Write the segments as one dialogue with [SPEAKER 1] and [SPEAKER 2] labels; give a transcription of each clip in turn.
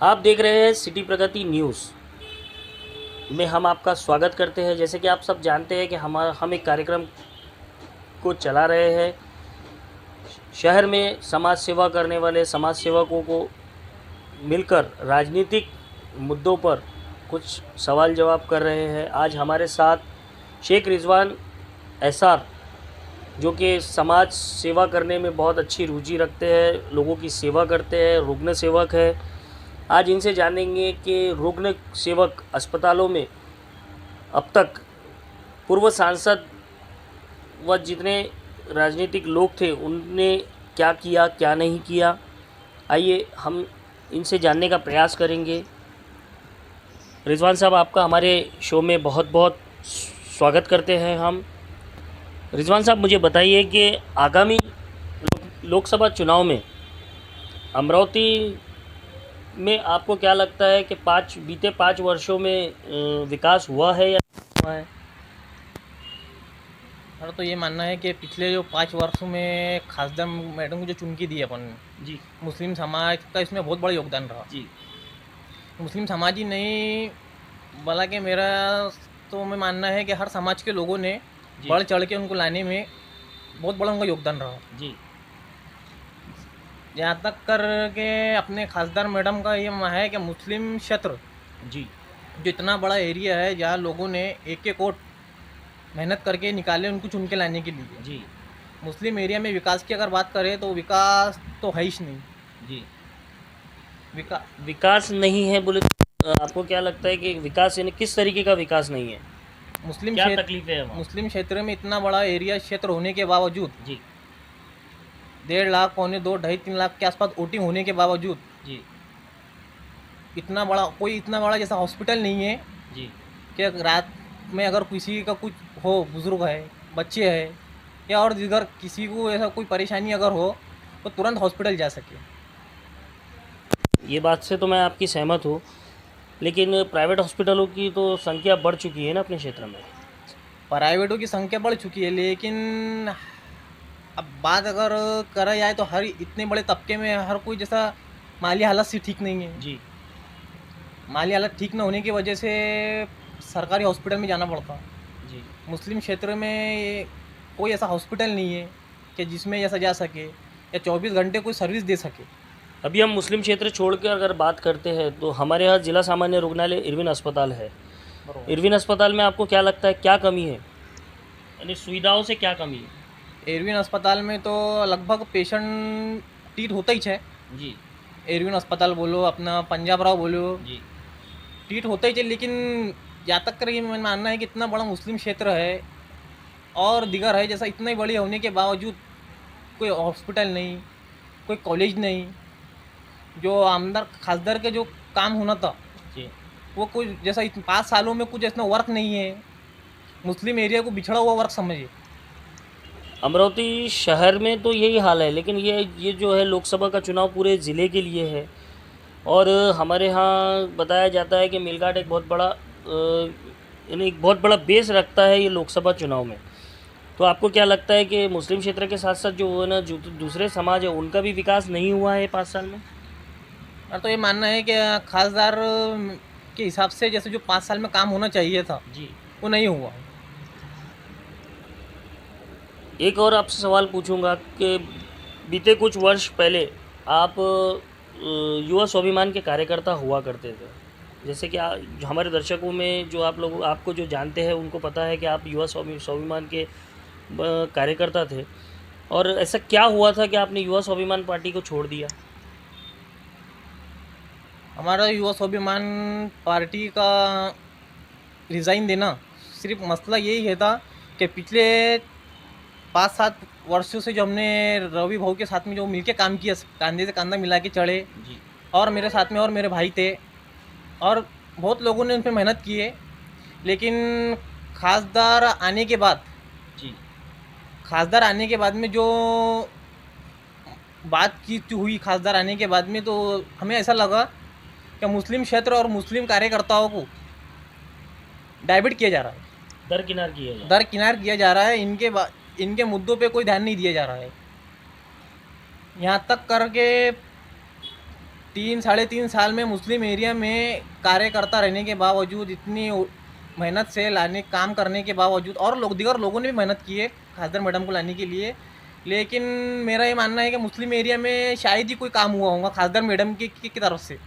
[SPEAKER 1] आप देख रहे हैं सिटी प्रगति न्यूज़ में हम आपका स्वागत करते हैं। जैसे कि आप सब जानते हैं कि हम एक कार्यक्रम को चला रहे हैं। शहर में समाज सेवा करने वाले समाज सेवकों को मिलकर राजनीतिक मुद्दों पर कुछ सवाल जवाब कर रहे हैं। आज हमारे साथ शेख रिजवान एसआर, जो कि समाज सेवा करने में बहुत अच्छी रुचि रखते हैं, लोगों की सेवा करते हैं, रुग्ण सेवक है। आज इनसे जानेंगे कि रुग्ण सेवक अस्पतालों में अब तक पूर्व सांसद व जितने राजनीतिक लोग थे उनने क्या किया, क्या नहीं किया। आइए हम इनसे जानने का प्रयास करेंगे। रिजवान साहब, आपका हमारे शो में बहुत बहुत स्वागत करते हैं हम। रिजवान साहब, मुझे बताइए कि आगामी लोकसभा चुनाव में अमरावती में आपको क्या लगता है कि बीते 5 वर्षों में विकास हुआ है या नहीं हुआ है?
[SPEAKER 2] मेरा तो ये मानना है कि पिछले जो 5 वर्षों में खासदार मैडम को जो चुनकी दी अपन ने,
[SPEAKER 1] जी
[SPEAKER 2] मुस्लिम समाज का इसमें बहुत बड़ा योगदान रहा।
[SPEAKER 1] जी
[SPEAKER 2] मुस्लिम समाज ही नहीं, बल्कि मेरा तो मैं मानना है कि हर समाज के लोगों ने
[SPEAKER 1] जी
[SPEAKER 2] बढ़ चढ़ के उनको लाने में बहुत बड़ा उनका योगदान रहा।
[SPEAKER 1] जी
[SPEAKER 2] यहाँ तक कर के अपने खासदार मैडम का ये है कि मुस्लिम क्षेत्र
[SPEAKER 1] जी
[SPEAKER 2] जो इतना बड़ा एरिया है, जहाँ लोगों ने एक एक वोट मेहनत करके निकाले उनको चुन के लाने के लिए।
[SPEAKER 1] जी
[SPEAKER 2] मुस्लिम एरिया में विकास की अगर बात करें तो विकास तो है ही नहीं।
[SPEAKER 1] जी
[SPEAKER 2] विकास
[SPEAKER 1] विकास नहीं है बोले तो आपको क्या लगता है कि विकास यानी किस तरीके का विकास नहीं है?
[SPEAKER 2] मुस्लिम
[SPEAKER 1] क्या
[SPEAKER 2] क्षेत्र
[SPEAKER 1] तकलीफें हैं वहाँ?
[SPEAKER 2] मुस्लिम क्षेत्र में इतना बड़ा एरिया क्षेत्र होने के बावजूद,
[SPEAKER 1] जी
[SPEAKER 2] 1.5 लाख, पौने 2, 2.5-3 लाख के आसपास वोटिंग होने के बावजूद
[SPEAKER 1] जी
[SPEAKER 2] इतना बड़ा जैसा हॉस्पिटल नहीं है
[SPEAKER 1] जी
[SPEAKER 2] कि रात में अगर किसी का कुछ हो, बुजुर्ग है, बच्चे है, या और दिगर किसी को ऐसा कोई परेशानी अगर हो तो तुरंत हॉस्पिटल जा सके।
[SPEAKER 1] ये बात से तो मैं आपकी सहमत हूँ, लेकिन प्राइवेट हॉस्पिटलों की तो संख्या बढ़ चुकी है ना अपने क्षेत्र में।
[SPEAKER 2] प्राइवेटों की संख्या बढ़ चुकी है, लेकिन अब बात अगर करा जाए तो हर इतने बड़े तबके में हर कोई जैसा माली हालत से ठीक नहीं है।
[SPEAKER 1] जी
[SPEAKER 2] माली हालत ठीक न होने की वजह से सरकारी हॉस्पिटल में जाना पड़ता।
[SPEAKER 1] जी
[SPEAKER 2] मुस्लिम क्षेत्र में कोई ऐसा हॉस्पिटल नहीं है कि जिसमें ऐसा जा सके या 24 घंटे कोई सर्विस दे सके।
[SPEAKER 1] अभी हम मुस्लिम क्षेत्र छोड़कर अगर बात करते हैं तो हमारे यहाँ जिला सामान्य रुग्णालय इरविन अस्पताल है।
[SPEAKER 2] बरोबर।
[SPEAKER 1] इरविन अस्पताल में आपको क्या लगता है क्या कमी है, यानी सुविधाओं से क्या कमी है?
[SPEAKER 2] एरविन अस्पताल में तो लगभग पेशेंट ट्रीट होता ही है।
[SPEAKER 1] जी
[SPEAKER 2] एरविन अस्पताल बोलो, अपना पंजाब राव बोलो,
[SPEAKER 1] जी
[SPEAKER 2] ट्रीट होता ही है। लेकिन यहाँ तक कर ये मैं मानना है कि इतना बड़ा मुस्लिम क्षेत्र है और दिगर है, जैसा इतना ही बड़ी होने के बावजूद कोई हॉस्पिटल नहीं, कोई कॉलेज नहीं। जो आमदार खासदार के जो काम होना था
[SPEAKER 1] जी
[SPEAKER 2] वो कुछ जैसा 5 सालों में कुछ ऐसा वर्क नहीं है। मुस्लिम एरिया को बिछड़ा हुआ वर्क समझिए।
[SPEAKER 1] अमरावती शहर में तो यही हाल है, लेकिन ये जो है लोकसभा का चुनाव पूरे ज़िले के लिए है। और हमारे यहाँ बताया जाता है कि मिलघाट एक बहुत बड़ा यानी एक बहुत बड़ा बेस रखता है ये लोकसभा चुनाव में। तो आपको क्या लगता है कि मुस्लिम क्षेत्र के साथ साथ जो है ना जो दूसरे समाज है उनका भी विकास नहीं हुआ है 5 साल में?
[SPEAKER 2] और तो ये मानना है कि खासदार के हिसाब से जैसे जो 5 साल में काम होना चाहिए था
[SPEAKER 1] जी।
[SPEAKER 2] वो नहीं हुआ।
[SPEAKER 1] एक और आपसे सवाल पूछूंगा कि बीते कुछ वर्ष पहले आप युवा स्वाभिमान के कार्यकर्ता हुआ करते थे। जैसे कि जो हमारे दर्शकों में जो आप लोग आपको जो जानते हैं उनको पता है कि आप युवा स्वाभिमान के कार्यकर्ता थे। और ऐसा क्या हुआ था कि आपने युवा स्वाभिमान पार्टी को छोड़ दिया?
[SPEAKER 2] हमारा युवा स्वाभिमान पार्टी का रिज़ाइन देना सिर्फ मसला यही है था कि पिछले 5-7 वर्षों से जो हमने रवि भाऊ के साथ में जो मिलके काम किया, कंधे से कंधा मिला के चढ़े,
[SPEAKER 1] जी
[SPEAKER 2] और मेरे साथ में और मेरे भाई थे, और बहुत लोगों ने उन पर मेहनत की है। लेकिन खासदार आने के बाद
[SPEAKER 1] जी
[SPEAKER 2] खासदार आने के बाद में जो बातचीत हुई, खासदार आने के बाद में तो हमें ऐसा लगा कि मुस्लिम क्षेत्र और मुस्लिम कार्यकर्ताओं को डाइवर्ट किया जा रहा है,
[SPEAKER 1] दरकिनार किया जाए।
[SPEAKER 2] दरकिनार किया जा रहा है। इनके मुद्दों पे कोई ध्यान नहीं दिया जा रहा है। यहाँ तक करके 3 साढ़े 3 साल में मुस्लिम एरिया में कार्य करता रहने के बावजूद, इतनी मेहनत से लाने काम करने के बावजूद, और दीगर लोगों ने भी मेहनत की है खासदार मैडम को लाने के लिए, लेकिन मेरा ये मानना है कि मुस्लिम एरिया में शायद ही कोई काम हुआ होगा खासदार मैडम की तरफ से।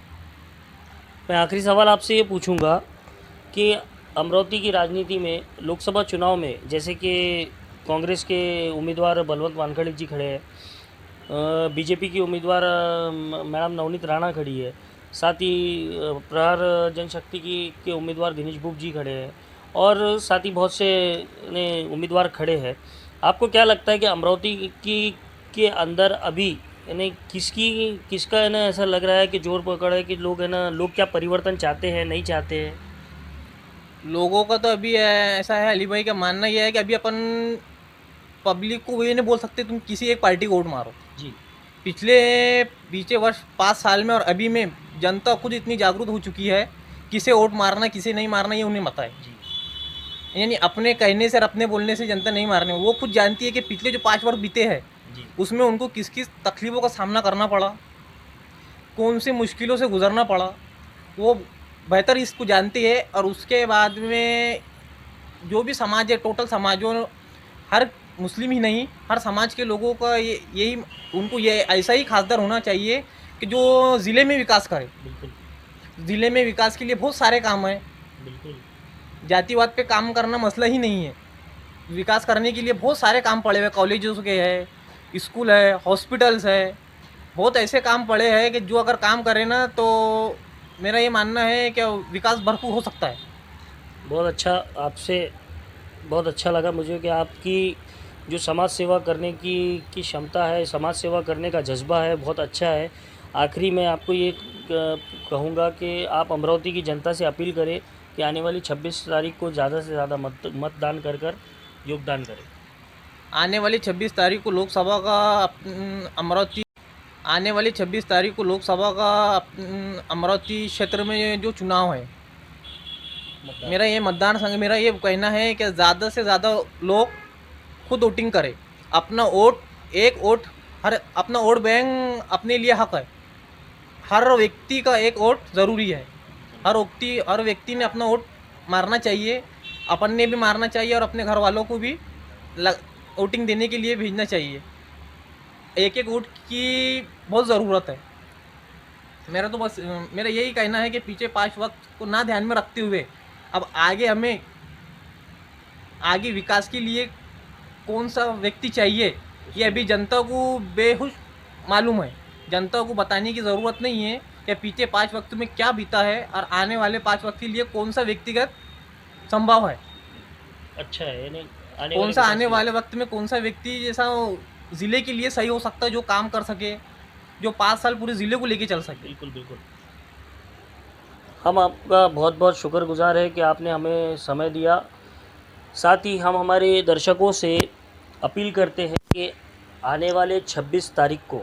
[SPEAKER 1] मैं आखिरी सवाल आपसे ये पूछूंगा कि अमरावती की राजनीति में लोकसभा चुनाव में जैसे कि कांग्रेस के उम्मीदवार बलवंत वानखड़े जी खड़े हैं, बीजेपी की उम्मीदवार मैडम नवनीत राणा खड़ी है, साथ ही प्रहार जनशक्ति के उम्मीदवार दिनेश बुक जी खड़े हैं, और साथ ही बहुत से ने उम्मीदवार खड़े हैं। आपको क्या लगता है कि अमरावती के अंदर अभी यानी किसका है ना ऐसा लग रहा है कि जोर पकड़ है कि लोग है ना, लोग क्या परिवर्तन चाहते हैं, नहीं चाहते हैं?
[SPEAKER 2] लोगों का तो अभी ऐसा है, अली भाई का मानना यह है कि अभी अपन पब्लिक को ये नहीं बोल सकते तुम किसी एक पार्टी को वोट मारो
[SPEAKER 1] जी।
[SPEAKER 2] बीते वर्ष 5 साल में और अभी में जनता खुद इतनी जागरूक हो चुकी है, किसे वोट मारना किसे नहीं मारना ये उन्हें पता है
[SPEAKER 1] जी।
[SPEAKER 2] यानी अपने कहने से और अपने बोलने से जनता नहीं मारने, वो खुद जानती है कि पिछले जो 5 वर्ष बीते हैं
[SPEAKER 1] जी।
[SPEAKER 2] उसमें उनको किस किस तकलीफ़ों का सामना करना पड़ा, कौन सी मुश्किलों से गुजरना पड़ा, वो बेहतर इसको जानती है। और उसके बाद में जो भी समाज है, टोटल समाजों, हर मुस्लिम ही नहीं, हर समाज के लोगों का यही उनको ये ऐसा ही खासदार होना चाहिए कि जो ज़िले में विकास करे।
[SPEAKER 1] बिल्कुल।
[SPEAKER 2] ज़िले में विकास के लिए बहुत सारे काम हैं,
[SPEAKER 1] बिल्कुल।
[SPEAKER 2] जातिवाद पे काम करना मसला ही नहीं है, विकास करने के लिए बहुत सारे काम पड़े हुए, कॉलेजों के है, स्कूल है, हॉस्पिटल्स है, बहुत ऐसे काम पड़े हैं कि जो अगर काम करें ना तो मेरा ये मानना है कि विकास भरपूर हो सकता है।
[SPEAKER 1] बहुत अच्छा, आपसे बहुत अच्छा लगा मुझे कि आपकी जो समाज सेवा करने की क्षमता है, समाज सेवा करने का जज्बा है, बहुत अच्छा है। आखिरी में आपको ये कहूँगा कि आप अमरावती की जनता से अपील करें कि आने वाली 26 तारीख को ज़्यादा से ज़्यादा मतदान कर योगदान करें।
[SPEAKER 2] आने वाली 26 तारीख को लोकसभा का अमरावती आने वाली 26 तारीख को लोकसभा का अमरावती क्षेत्र में जो चुनाव है, मेरा ये मतदान संघ, मेरा ये कहना है कि ज़्यादा से ज़्यादा लोग खुद वोटिंग करें। अपना वोट, एक वोट, अपना वोट बैंक अपने लिए हक है। हर व्यक्ति का एक वोट ज़रूरी है। हर व्यक्ति ने अपना वोट मारना चाहिए, अपन ने भी मारना चाहिए और अपने घर वालों को भी वोटिंग देने के लिए भेजना चाहिए। एक एक वोट की बहुत ज़रूरत है। मेरा यही कहना है कि पीछे 5 वक्त को ना ध्यान में रखते हुए अब आगे विकास के लिए कौन सा व्यक्ति चाहिए ये अभी जनता को बेहुश मालूम है। जनता को बताने की ज़रूरत नहीं है कि पीछे 5 वक्त में क्या बीता है और आने वाले 5 वक्त के लिए कौन सा व्यक्तिगत संभव है।
[SPEAKER 1] अच्छा है, यानी
[SPEAKER 2] कौन सा आने वाले वक्त में कौन सा व्यक्ति जैसा ज़िले के लिए सही हो सकता है, जो काम कर सके, जो 5 साल पूरे ज़िले को लेके चल सके।
[SPEAKER 1] बिल्कुल बिल्कुल। हम आपका बहुत बहुत शुक्रगुजार है कि आपने हमें समय दिया। साथ ही हम हमारे दर्शकों से अपील करते हैं कि आने वाले 26 तारीख को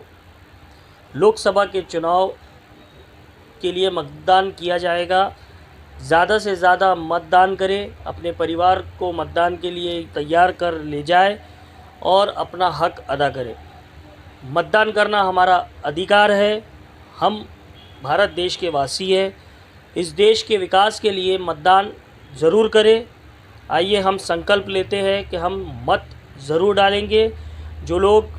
[SPEAKER 1] लोकसभा के चुनाव के लिए मतदान किया जाएगा। ज़्यादा से ज़्यादा मतदान करें, अपने परिवार को मतदान के लिए तैयार कर ले जाए और अपना हक अदा करें। मतदान करना हमारा अधिकार है। हम भारत देश के वासी हैं। इस देश के विकास के लिए मतदान ज़रूर करें। आइए हम संकल्प लेते हैं कि हम मत ज़रूर डालेंगे। जो लोग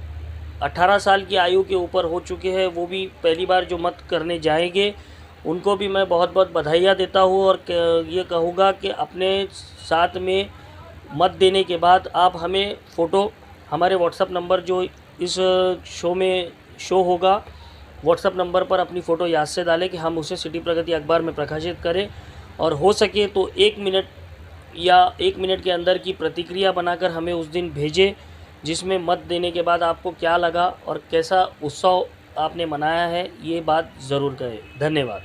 [SPEAKER 1] 18 साल की आयु के ऊपर हो चुके हैं वो भी पहली बार जो मत करने जाएंगे उनको भी मैं बहुत बहुत बधाइयाँ देता हूँ और ये कहूँगा कि अपने साथ में मत देने के बाद आप हमें फ़ोटो हमारे व्हाट्सएप नंबर जो इस शो में शो होगा, व्हाट्सएप नंबर पर अपनी फ़ोटो याद से डालें कि हम उसे सिटी प्रगति अखबार में प्रकाशित करें। और हो सके तो 1 मिनट या 1 मिनट के अंदर की प्रतिक्रिया बनाकर हमें उस दिन भेजें, जिसमें मत देने के बाद आपको क्या लगा और कैसा उत्सव आपने मनाया है, ये बात ज़रूर करें। धन्यवाद।